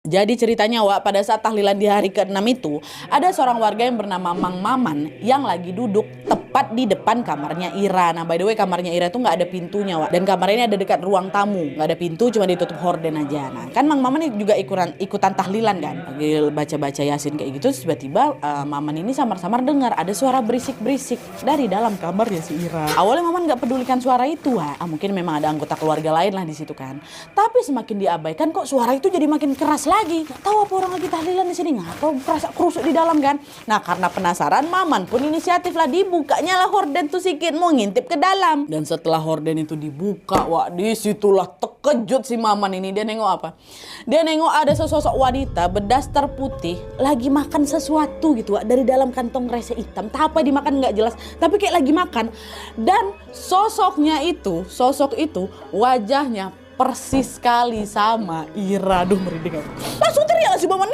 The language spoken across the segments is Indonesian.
Jadi ceritanya Wak, pada saat tahlilan di hari ke-6 itu, ada seorang warga yang bernama Mang Maman yang lagi duduk tepat di depan kamarnya Ira. Nah by the way kamarnya Ira itu nggak ada pintunya Wak, dan kamarnya ini ada dekat ruang tamu, nggak ada pintu, cuma ditutup horden aja. Nah kan Mang Maman juga ikutan tahlilan kan, lagi baca-baca Yasin kayak gitu. Tiba-tiba Maman ini samar-samar dengar ada suara berisik-berisik dari dalam kamarnya si Ira. Awalnya Maman nggak pedulikan suara itu Wak, mungkin memang ada anggota keluarga lain lah di situ kan. Tapi semakin diabaikan kok suara itu jadi makin keras lagi. Gak tahu apa orang lagi tahlilan di sini, nggak tahu kerasa kerusuk di dalam kan. Nah karena penasaran, Maman pun inisiatif lah, dibukanya lah horden tuh sikit mau ngintip ke dalam. Dan setelah horden itu dibuka, wah disitulah terkejut si Maman ini. Dia nengok apa? Dia nengok ada sesosok wanita berdaster putih lagi makan sesuatu gitu wak, dari dalam kantong kresek hitam. Tak apa dimakan nggak jelas, tapi kayak lagi makan. Dan sosok itu wajahnya persis sekali sama Ira. Aduh merinding aku. Langsung teriak si Maman,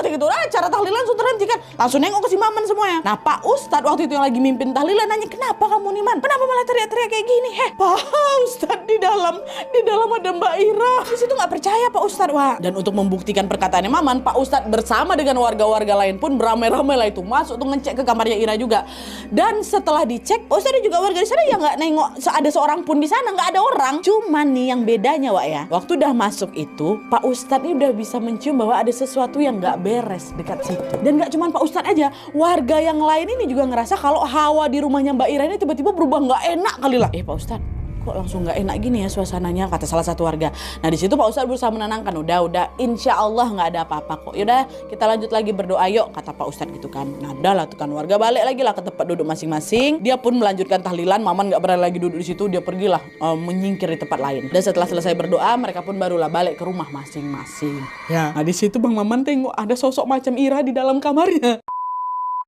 gitu. Cara tahlilan langsung terhentikan. Langsung nengok ke si Maman semuanya. Nah Pak Ustadz waktu itu yang lagi mimpin tahlilan nanya, kenapa kamu nih Man? Kenapa malah teriak-teriak kayak gini? Pak Ustadz di dalam ada Mbak Ira. Di situ nggak percaya Pak Ustadz wah. Dan untuk membuktikan perkataannya Maman, Pak Ustadz bersama dengan warga-warga lain pun beramai-ramai lah itu masuk untuk ngecek ke kamarnya Ira juga. Dan setelah dicek, Pak Ustadz juga warga di sana ya nggak nengok ada seorang pun di sana, nggak ada orang. Cuman nih yang beda Wak ya, waktu udah masuk itu Pak Ustadz ini udah bisa mencium bahwa ada sesuatu yang gak beres dekat situ. Dan gak cuma Pak Ustadz aja, warga yang lain ini juga ngerasa kalau hawa di rumahnya Mbak Ira ini tiba-tiba berubah gak enak kali lah. Pak Ustadz kok langsung gak enak gini ya suasananya, kata salah satu warga. Nah di situ Pak Ustadz berusaha menenangkan, udah insya Allah nggak ada apa-apa kok. Yaudah kita lanjut lagi berdoa yuk, kata Pak Ustadz gitu kan. Nah udah lah tuh kan warga balik lagi lah ke tempat duduk masing-masing. Dia pun melanjutkan tahlilan. Maman nggak berani lagi duduk di situ, dia pergilah menyingkir di tempat lain. Dan setelah selesai berdoa mereka pun barulah balik ke rumah masing-masing. Ya, nah di situ Bang Maman tengok ada sosok macam Ira di dalam kamarnya.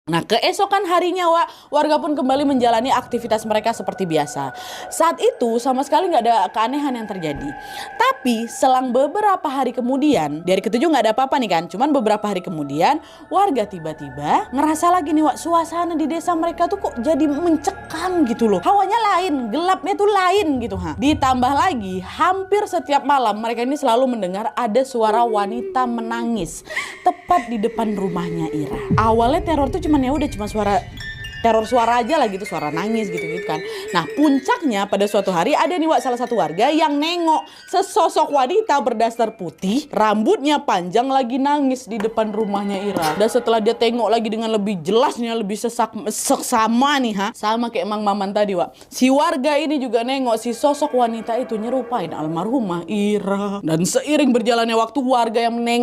Nah keesokan harinya Wak, warga pun kembali menjalani aktivitas mereka seperti biasa. Saat itu sama sekali nggak ada keanehan yang terjadi. Tapi selang beberapa hari kemudian, dari ketujuh nggak ada apa-apa nih kan. Cuman beberapa hari kemudian warga tiba-tiba ngerasa lagi nih Wak, suasana di desa mereka tuh kok jadi mencekam gitu loh. Hawanya lain, gelapnya tuh lain gitu ha. Ditambah lagi hampir setiap malam mereka ini selalu mendengar ada suara wanita menangis tepat di depan rumahnya Ira. Awalnya teror tuh cuma suara teror suara aja lah gitu, suara nangis gitu kan. Nah puncaknya pada suatu hari ada nih Wak salah satu warga yang nengok sesosok wanita berdaster putih, rambutnya panjang lagi nangis di depan rumahnya Ira. Dan setelah dia tengok lagi dengan lebih jelasnya, lebih seksama nih ha, sama kayak Mang Maman tadi Wak, si warga ini juga nengok si sosok wanita itu nyerupain almarhumah Ira. Dan seiring berjalannya waktu warga yang menengok